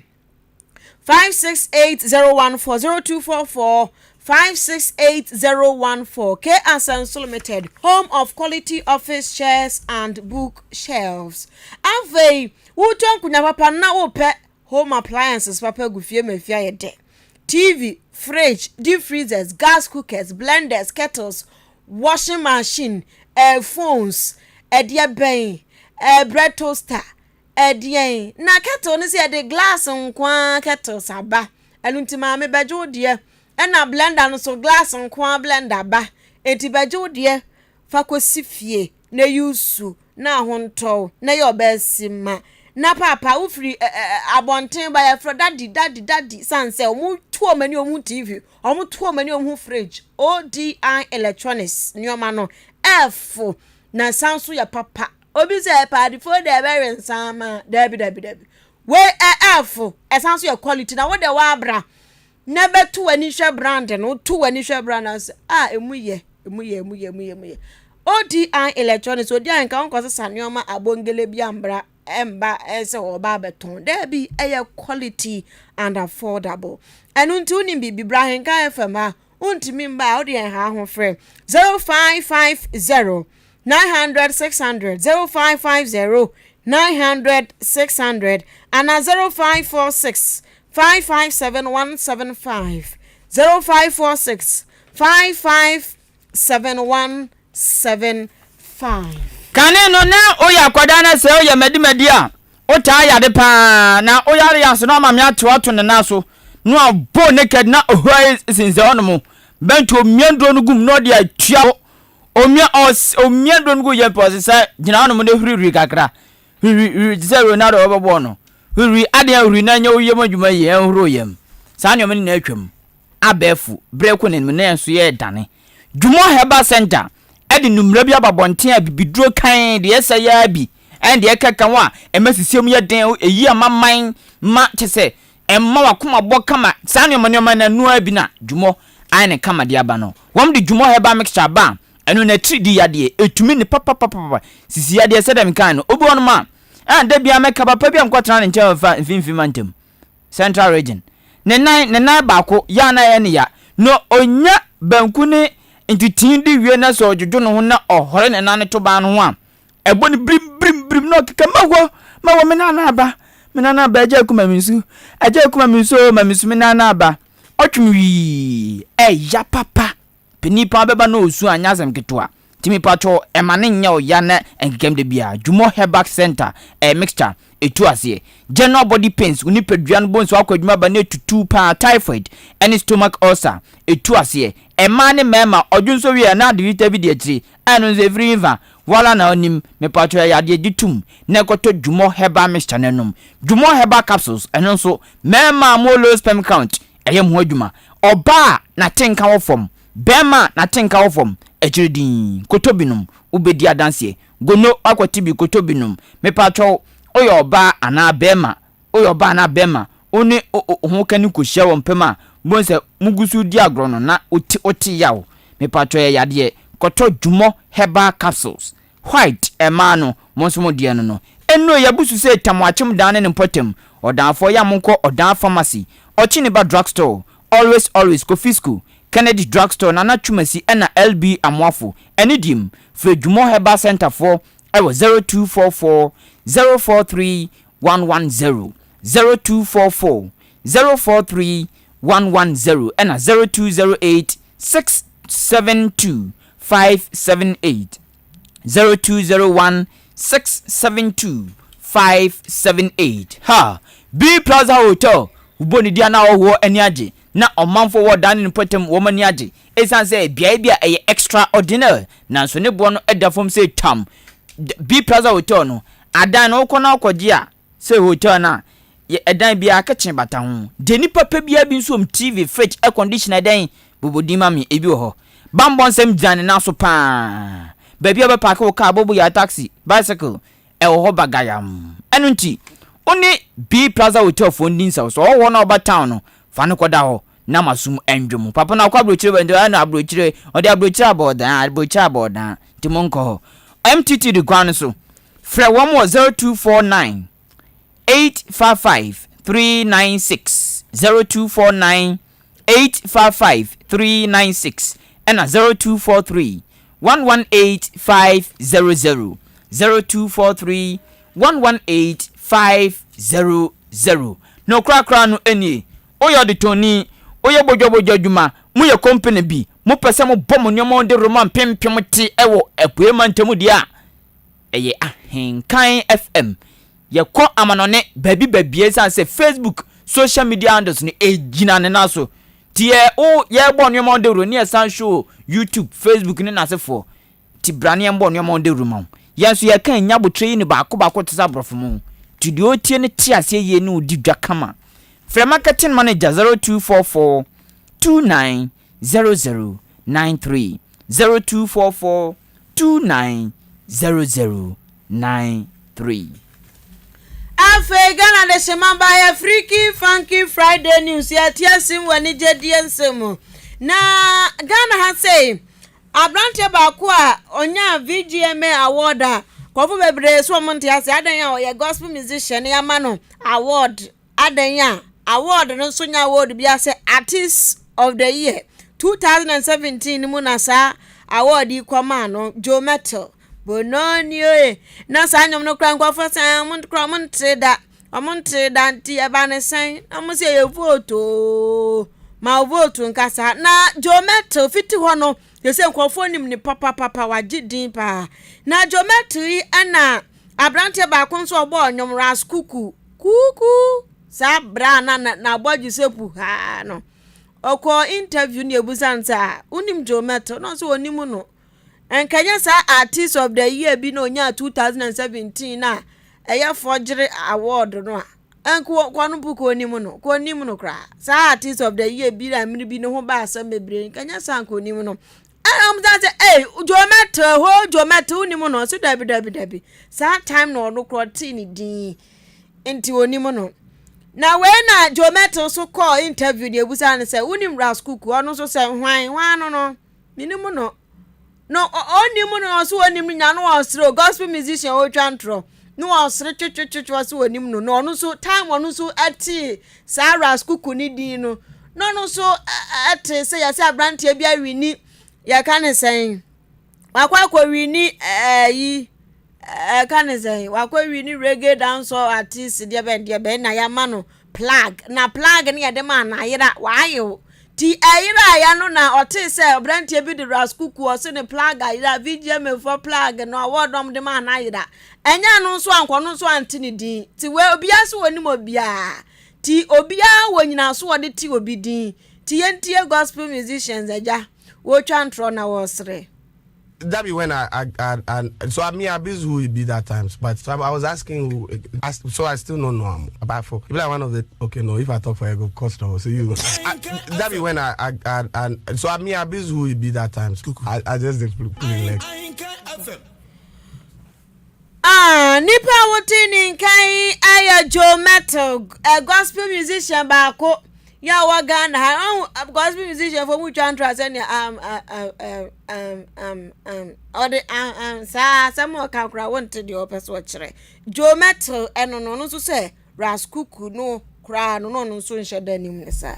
568014 0244 568014 Asenso Limited, home of quality office chairs and bookshelves. Ave, wuton kunya papa na ope home appliances papa gufie mafia ye de. TV, fridge, deep freezers, gas cookers, blenders, kettles, washing machine, phones, dia ben, bread toaster, dia. Na kettle ni se de glass nkwa kettle saba. Eluntima me bejo de. Ena blender no so glass nkwa blender ba enti beje de fa kosifie na yusu na honto na yo besima na papa ufri abonten ba ya fro daddy sanse omu tuo mani omu TV omu tuo mani omu fridge ODI electronics nyoma no F na sanso ya papa obi se padi for the very sama dabi we F sanso ya quality na wo de wa abra Nebe tu ani hwe brand no tu ani hwe brand as emuye ODI electronics odi an kan kwose saneoma abongele bi ambra emba ese oba beton there be a quality and affordable enunti uni bi Ahenkan FM a untimi mba odi en ha ho frɛ 0550 900 600 0550 900 600 and 0546 557175 0546 557175
Kane no na oya kwada na se oya medimedi a ota ya de pa na oya ya so na ma me atoto ne na so no abo naked na ohwa sinze onomo bento omiandro no gum no de atua omiandro no gu ye pose sa gina onomo de huriri kakra huri zero na do babo no huri ade huri na nya oyem adwuma ye enhuro yem saa nyom ni na atwam abefu breko ne na enso ye dane Jumo Heba Center edi numra bi ababonten a bibiduro kan de esa ya bi en de keka wa emasisium ye den eyi amaman ma chese emma wakoma bokama saa nyom na nu abi na Jumo ane kama de aba no wom de Jumo Heba mixture ba enu na 3D yade etumi ni papa sisi yade sedem kan no obi onuma da bia meka papa bia nkwatra ne nche fa mfimfim antem Central Region ne nai ba ko ya na ye ne ya no onya banku ne ntitin di wie na so jojo no ho na ohore ne nane to ba no ho a ebo ni brim no keka mawo me nana aba aja kuma minsu me nana aba otwumwi ya papa penipa beba no osu anyasem ketwa timi pato emane nya oya na enkekam de bia Jumo Heba Center mixture etu ase general body pains uni peduan bones akwadwuma ba na tutu pa typhoid any stomach ulcer etu ase emane mema odwunso wi na de vita bi de atiri anu ze free va wala na onim me pato ya de ditum na koto Jumo Heba mixture nanom Jumo Heba capsules eno so mema mo low sperm count eyem ho adwuma oba na tenka wo fom bema na tenka wo fom echiridin kotobinum ubedi adanse gono akwatibi kotobinum me pato oyoba ana bema oni ho kani kohia wo mpema bonse mugusu di agro no na oti yawo me pato ya yade koto Jumo Heba capsules white emano monsomo die no eno yabusu se tamwachem dan ne potem odanfo ya monko odan pharmacy ochini ba drugstore always Kofisku Kennedy Drugstore Nana Chumasi ena LB Amwafo enidim for Jumo Heba Center for 0244 043 110 0244 043 110 ena 0208 672 578 0201 672 578 ha B Plaza Hotel uboni dia na owo eni age na omanfo wo dan ne potem wo mani age esan say bia extraordinary na so ne bo no edafom say tam B Plaza Hotel no adan no ko na okoje a say hotel na edan bia kitchen bata ho de ni papa bia bi nso TV fridge air conditioner dan bobodi mami ebi ho bambon sem jan na so pa baby oba park wo car bobu ya taxi bicycle e ho bagayam enunti oni B Plaza Hotel for ndinsa so wo na oba town no fa ne koda ho na masum endwom papa na kwa abrochire bende na abrochire odi abrochire abodan timonko MTT the ground so fra 0249 855 396 0249 855 396 and 0243 118 500 0243 118 500 no krakra no eni oyo de toni oyo bojo dwuma mu ye company bi mu pese mu bom nyomo de roman pempem ti ewo epuema ntemu dia eye Ahenkan FM ye ko amanone baby say Facebook social media handles ni ejina ne naso tie o ye bo nyomo de ro ni esan show YouTube Facebook ni na sefo ti brane mbo nyomo de ro ma yanso ye kan nya botre ni ba ko tsa brofo mu ti di o tie ne ti ase ye ni odi dwa kama Free marketing manager 0244 290093 0244 290093
Afe Ghana de shemamba ya Freaky Funky Friday news ya tiasim wani jediensemu na Ghana ha say abrante baako a onya VGMA award a kofo bebre so monte ase adan ya o gospel musician ya mano award adan ya award no so nya award bi ase artist of the year 2017 mu na sa award ikoma no Joe Metal bononi oye na sa nyom no kran kwafo san monte da nti eba ne san amuse ye vote ma vote nkasa na Joe Metal fiti ho no yese kwafo nim ni papa wagidin pa na Joe Metal ana abrante ba konso obo nyom ras kuku sa bra na boju sepu ha no oko interview ni ebusansa unim Joe Metal no so onimu no enkanya sa artist of the year bi no nya 2017 na eya forgery award no enko kwanu buko onimu no kra sa artist of the year bi na mini bi no ho ba asem bebre kanya sanko onimu no that say Jometo onimu no so dabi sa time no no kro ti ni din enti onimu no na we na Jometo so call interview the ebusa ne say unim raskuku ono so say hwan no minimu no onimu no so onimu nya no osro gospel musician o twantro no osre twetwetwe so onimu no ono so time ono so ati sa raskuku ni din no so ati say ya say abrantie bia wini ya kan say wakwa wini yi kan say wakwa wini reggae dance artist de be na ya ma no plug ne ya de ma na yira wayo ti ayira ya no na ote say obrantie bi de raskuku o se ne plug ayira VGM for plug no awodom de ma na yira enya no so anko no so anti ne din ti we obia so woni mo bia ti obia wonyina so wode ti obi din ti yentie gospel musicians aja wo twantro na wo sre.
That be when I so I mean I busy who it be that times, but so I was asking who, so I still don't know him. About for like one of the no, if I talk for a good customer, so you that be when I so I mean I busy who it be that times. I just put like
nipa wotini kai aya Jometo a gospel musician baako ya wagana gospel musician for which antras any or the some kakra wanted the opus watchere Jometo eno no so say raskuku no kra no so nheda nim ne sa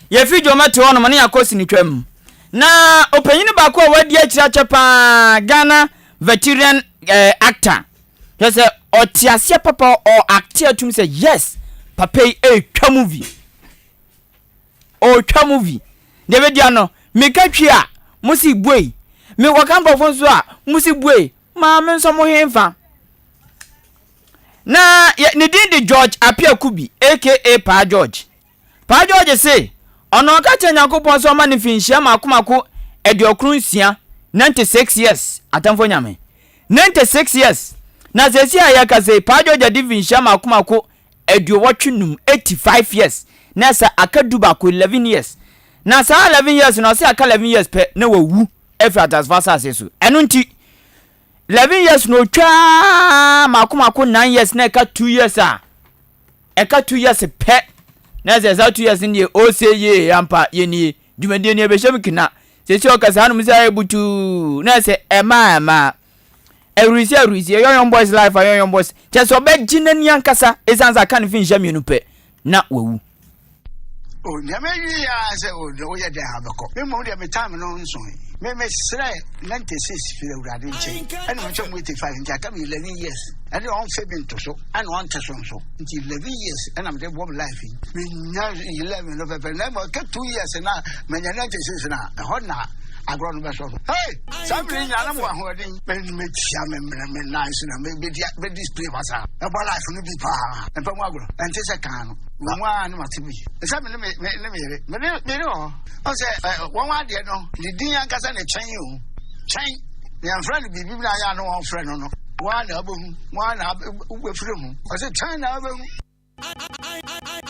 ye fi Jometo ono mane akosi ni twam na opanyin baako a wadi akira chepa Ghana veteran actor just say otiasia papa or actor to say yes papa twa movie David Diano me katwi a musi buei me wakamba fonso a musi buei ma me nso mo hemfa na ne din de George Apia Kubi aka Pa George say ono ka tenya kopon so ma ne finhia makomako ediokrunsia 96 years atamfo nyame 96 years na sesi aya ka say Pa George de finhia makomako ediowotwenum 85 years na sa akaduba ko 11 years na sa 11 years na se aka 11 years pe na wawu efratas vasa sesu eno nti 11 years no twa makomako 9 years na eka 2 years eka 2 years pe na se za 2 years ni o se ye ampa ye ni dwumade ni ebehye kina se se okasa hanu misa ebutu na se ema Eruisi young boys life young boys just obe gina ni ankasa esanza kan fin jamienu pe na wawu
o nyame yi ya se o ye de habako me mo de me time no nso me sre 96 fi urade nche and me chom 85 nja kam 11 years and on febin to so and on teso so nti 11 years and am de bomb life me nya 11 no pepe na mo ke 2 years na me nya 96 na ho na agro no beso hey somebody nya na mo ahoden me tia me nice na me be display wasa e bo life no bi pa e pa mo agro ente se kan no nwa na matibi e sa me no o se won de no di din ankasa na chen o chen ya friend bi bi na ya no won friend no wa na abohu wa na ubefure mu o se chen na abohu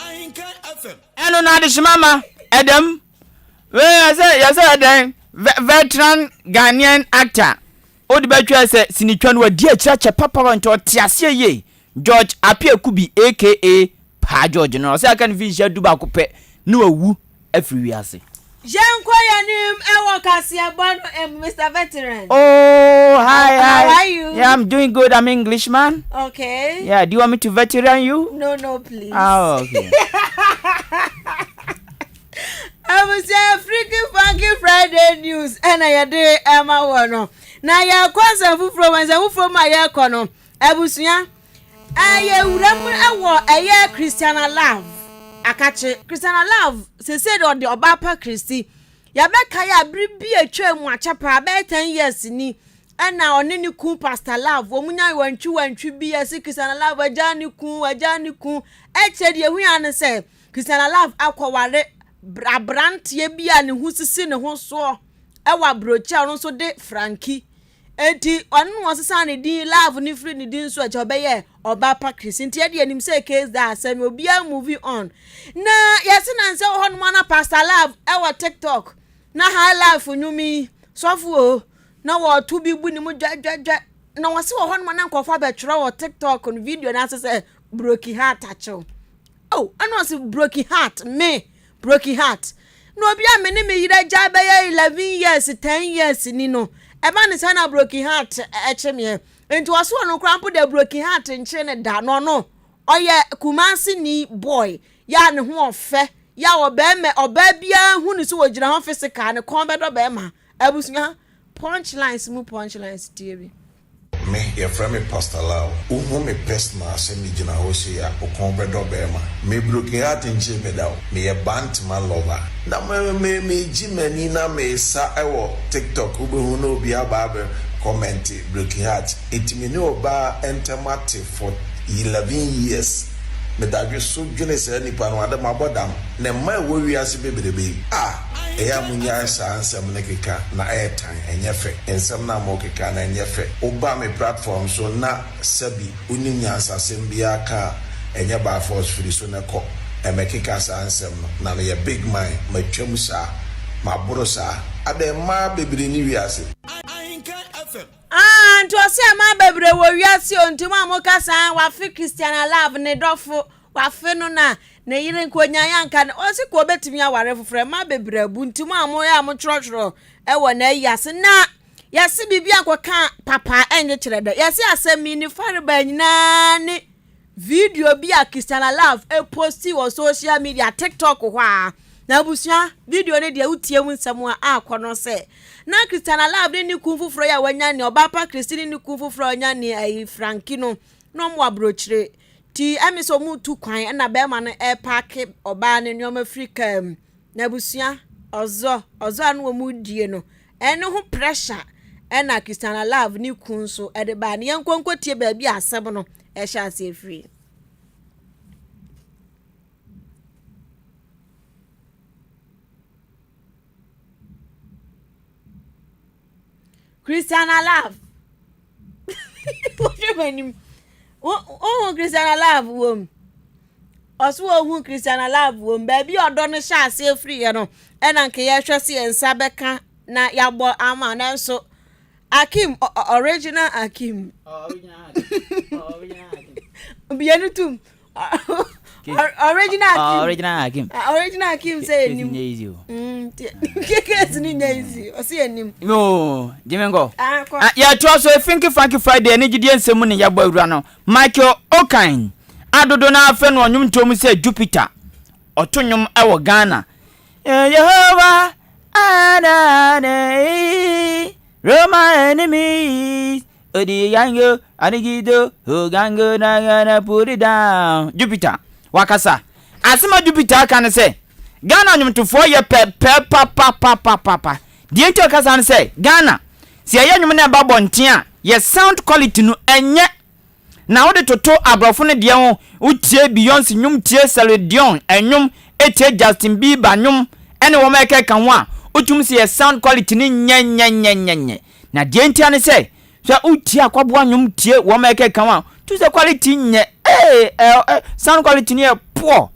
Ahenkan FM
eno na de shimama edem we ya say edem veteran Ghanaian actor odi betwa se sinitwa no wadi akira papa wanto tiase ye George Apia Kubi aka Pa George no se aka nfi duba kopɛ no wawu afri wiase
Jenko yanim ewo Kasiebo Mr. Veteran.
Oh, hi.
How are you?
Yeah, I'm doing good. I'm English, man.
Okay.
Yeah, do you want me to veteran you?
No, please.
Oh, okay.
I was say freaking funky Friday news and I dey Emma wono. Na ya kwanza from my ya kono. Abusuya. Aye uramu ewo aye Christiana Love. Akache Christiana Love se said on the Obapa Christi. Ya beka ya bribi etwa mu achapa be 10 years ni. Ana oni ni ku Pastor Love omunya wantwi bi ese Christiana Love ajani ku eche de hu an se Christiana Love akwaware brabrantie bia ne hu sisi ne ho so ewa brocha no so de Frankie enti onu wasesa ne din love ni free ni din so a obeye oba pa Chris nti e de anim say case that asem obi a movie on na yes na nse ho no na pastor love e wa TikTok na high life nyumi sofu na wo to bi bu ni mu dwa na wase wo ho no na nkofa be twere wo TikTok on video na say broken heart acho oh anu wase broken heart no obi a me ni me yire ja be 11 years 10 years ni no eba ni sana broken heart echeme enti waso no krampo de broken heart nche ne da no oye Kumasi ni boy ya ne ho ofe ya oba bia hu ni so wogina ho physical ne kon be do be ma abusunya punchlines TV
me your friend Pastor Lau who me personal semi gina ho se ya okon be do be ma me broken heart nche be da me a bant my lover na me jimani na me sa ewo TikTok ube hu no obi aba comment broken heart it me no ba entermate for 11 years me da gwe so dwene se nipa no ade mabodam na mai wo wiase beberebe eya munya sa ansem ne keka na airtime enyefe ensem na mo keka na enyefe oba me platform so na sabi uninya asasem bia ka enye ba force free so na ko emekeka sa ansem no na ye big mind matwam sa maboro sa ade ma bebere ni wiase
nti o se ma bebre wo wiase o nti ma mo kasa wa fi Christian love ne dofo wa fi no na ne yire nkonya yanka o se ko betimi aware fofre ma bebre bu nti ma mo ya mo trotro e wo na yase na yase bibia akoka papa enye kirede yase asemi ni fare ba nyina ne video bi a Christian love e posti wo social media TikTok ho a na busia video ne dia utie mu nsem a akono se na Christian love ni kunfufro ya wanya ni oba pa Christine ni kunfufro nya ni ai Frankino no mo abrochire ti emiso mu tu kwan na be ma no e park oba ne nyom Africa na busia ozo anu mu die no ene ho pressure na Christian love ni kunso e de ba ne yankwankotie ba bi asem no e sha se free Christian love. What you mean? Oh, Christian love wom. Oso ohun Christian love wom baby odo no sha se free no. E na nke ye hwese ensa beka na yabo ama na so Akim original Akim. Original Akim. Bienu Original Akim say nim. Kekes ni nyazi. O say nim.
No, Dimengo. Ya to so Funky Friday ni gidi ensemu ni yabo awura no. Michael Akan adodo na afa no onyum tom say Jupiter. Otonyum ewo Ghana. Jehovah Adonai Roma enemies Odi yango anigido hogango na gana put it down Jupiter wakasa asema Jupiter kan say Ghana nyumtofo ye papa die nti okasa say Ghana si aye nyum na ba bontia ye sound quality no enye na wode toto abrofo ne de ho utie Beyonce nyum tie Celine Dion enyum etie Justin Bieber nyum ene wo meke kan ho a utum si ye sound quality ni nye na die nti an say so utie akwabo nyum tie wo meke kan ho tu se quality nye sound quality ni poor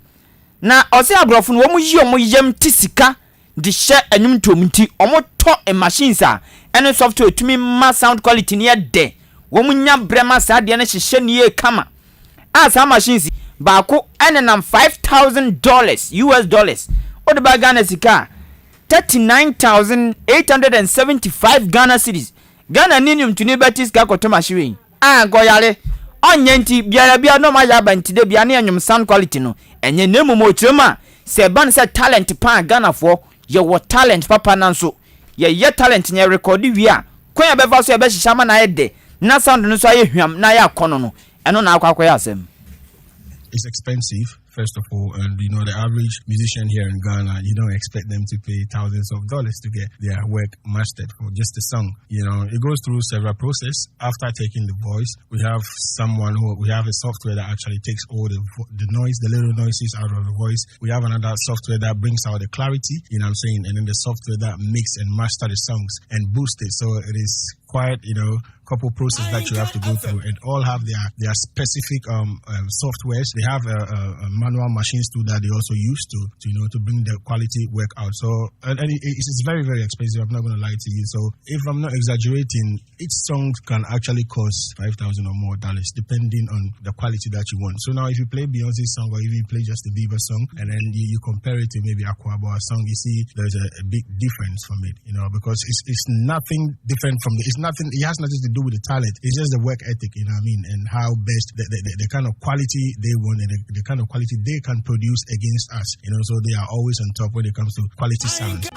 na ose abrofo no wo mu yi yem tisika di she anyum tomti omo to machines a ene software tumi ma sound quality ni de wo mu nya brema sa de ne hihye ni e kama as machines ba ko ene nam $5,000 US dollars o de ba Ghana sika 39,875 Ghana cedis Ghana ninium tuni betis ka ko to machine goyale onyanti biara bia no ma ya bantide bia na anyum sound quality no enye nemu mo chuma se ban se talent pa Ghana for ye wo talent papa nanso ye talent nye record wi a kwen be fa so ye be hihama na ye de na sound no so ye hwam na ya kono no eno na akwa asem.
It's expensive, first of all, and you know the average musician here in Ghana, you don't expect them to pay thousands of dollars to get their work mastered for just a song. You know, it goes through several processes. After taking the voice, we have a software that actually takes all the noise, the little noises out of the voice. We have another software that brings out the clarity, you know what I'm saying, and then the software that mix and master the songs and boost it so it is quite, couple process that you have to go through, and all have their specific softwares. They have manual machines too that they also use to bring the quality work out. So and it's very, very expensive. I'm not going to lie to you. So if I'm not exaggerating, each song can actually cost $5,000 or more depending on the quality that you want. So now if you play Beyonce's song or even play Justin Bieber song and then you compare it to maybe Aquaboa song, you see there's a big difference from it, because it's nothing different from it has nothing to do with the talent. It's just the work ethic, and how best the kind of quality they want and the kind of quality they can produce against us, so they are always on top when it comes to quality sound.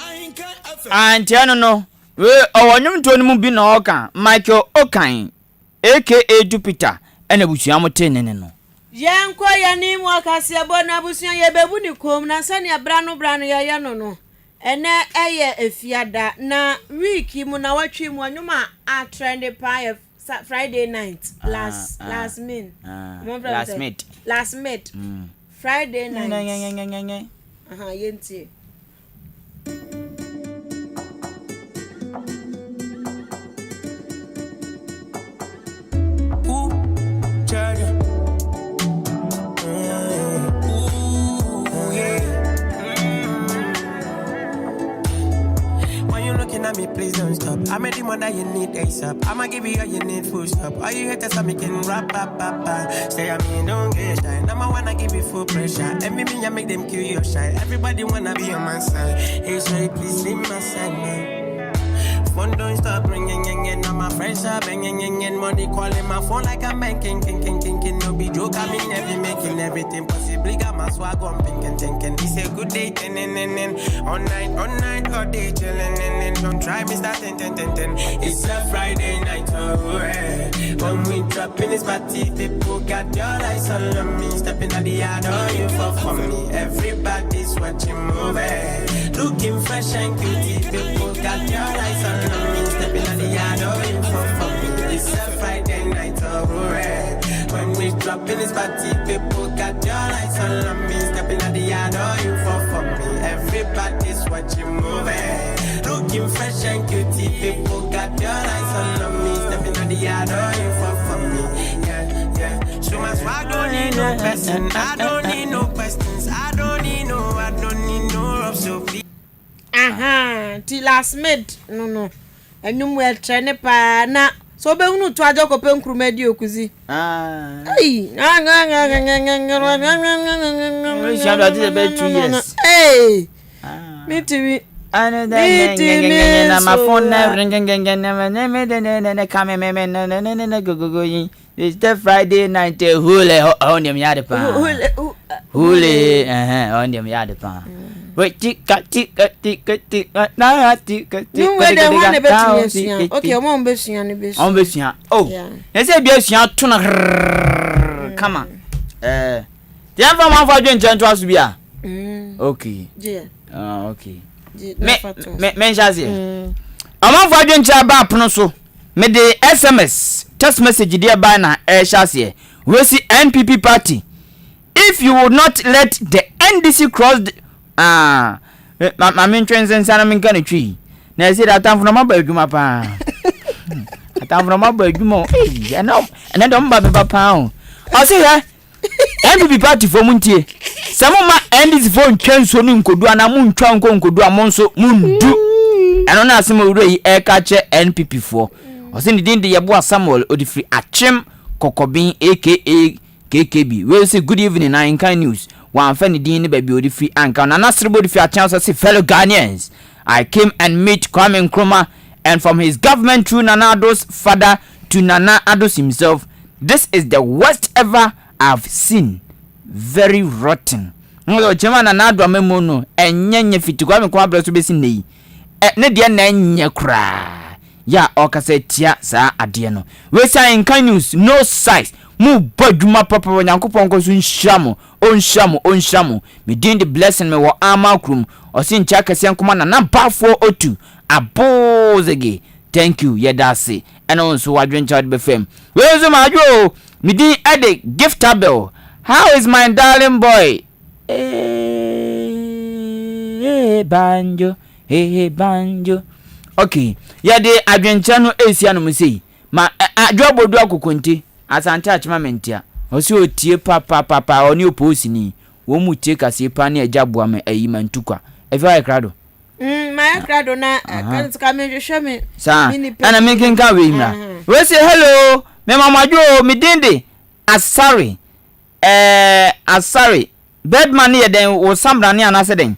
And no we onyum to no bi na oka Michael Okan aka Jupiter ena busuamo tenene no
yenko yani mu Kasiebo na busuan ye bebu ni kom na sane brano ye no ene eye efiada na week mu na watwi mu anyuma a trend pa Friday night last minute Friday night yenti
Me, please don't stop. I'm the one that you need ASAP. I'ma give you all you need, full stop. All you haters are making rap. Say don't get shy. Now I wanna give you full pressure. And me, I make them kill your shine. Everybody wanna be on my side. Hey, sorry, please leave my side, man. Phone don't stop ringing, now my friends are banging, money calling my phone like I'm banking, king. No be joke, I mean making everything possibly. Got my swag on thinking. It's a good day, all night, all day chillin', don't try me start 10. It's a Friday night, when we drop in this party, people got your eyes on me, stepping at the yard, you for me. Everybody's watching movie, looking fresh and cutie, people got your eyes on me, stepping at the yard, you for me. It's a Friday night, when we drop in this party, people got your eyes on me, stepping at the yard, you for me. Everybody's watching movie, looking fresh and cutie, people got your eyes on me, stepping at the yard, you for me. Yeah. So my swag don't need no person, I don't need no questions, I don't need no rough, so please.
Till last mid no enum we trene pa na so be unu to ajo ko pe nkrumedi okuzi ai
we shall do about 2 years
me too
na my phone na ringing come go it's the Friday night hule on dem yade pa hule on dem yade pa wait tika na tika
okay mo mbesuan ni besu
besuan na say besuan to na come on dem fa man fa dwen jan to aso bia okay okay me jazi amon fa dwen cha ba pono so me de SMS text message dia ba na shase we see NPP party if you would not let the NDC cross my main trends sana min kan twi na say that time from my adwuma pa atam from my adwuma and don ba be pa o say ya NPP party for muntie some ma NDC for ntwan so ni nkodu ana mu ntwan nkodu amonso mundu eno na asem owure yi e ka che NPP for o say ni din de yebo Samuel Odifri Achim Kokobin aka KKB we say good evening Ahenkan News one fan din baby Odifri anka na Nasrebo Odifri Achim say fellow Ghanaians I came and meet Kwame Nkrumah and from his government through Nana Ado's father to Nana Ado's himself this is the worst ever I've seen very rotten ngo chema Nana Ado amemo no enyenye fiti Kwame Nkrumah breso besi nei ne de na enye kra ya okasetia sa ade no we say Ahenkan News no size mu baduma papa Nyankopon ko so onhyamo me din the blessing me wo ama krum osin cha kase nkoma na bafo otu abozege thank you yedase eno nso wadwen child be fam we zo majo me din ade giftable how is my darling boy banjo Okay, ya de adwencha no esia no musei ma adwobodo akokonte asante achima mentia osi otie papa oni oposi ni wo mu tie kase pa na agyaboa me ayi mantukwa efa ekrado
my ekrado na kan ska me hwehwe me
sa ana me kenka we mra we say hello me mamadwo me dinde asare asare bedman ye den wo samra ne anase den.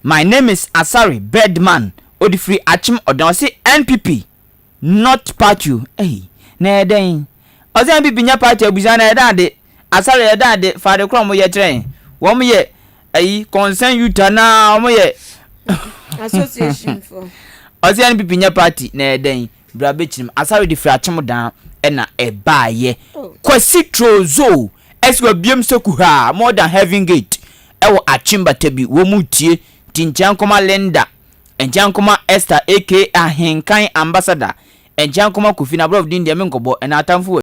My name is Asari Bedman Odifree Achim Odon say NPP not party. Hey, na den. Oze NPP nya party abuza na eda de. Asari eda de fa de krom ye tren. Wo mo ye ayi concern youth na wo mo ye
association for.
Oze NPP nya party na eden. Bra be chinim Asari Odifree Achim Odon e na e ba ye. Kwasi trozo eswa biem seku ha more than heaven gate. Ewo Achimba tebi wo mu tie Tinchankoma Lenda, Enchankoma Esther aka Ahenkan ambassador, Enchankoma Kufina bro of India menkobo and atamfu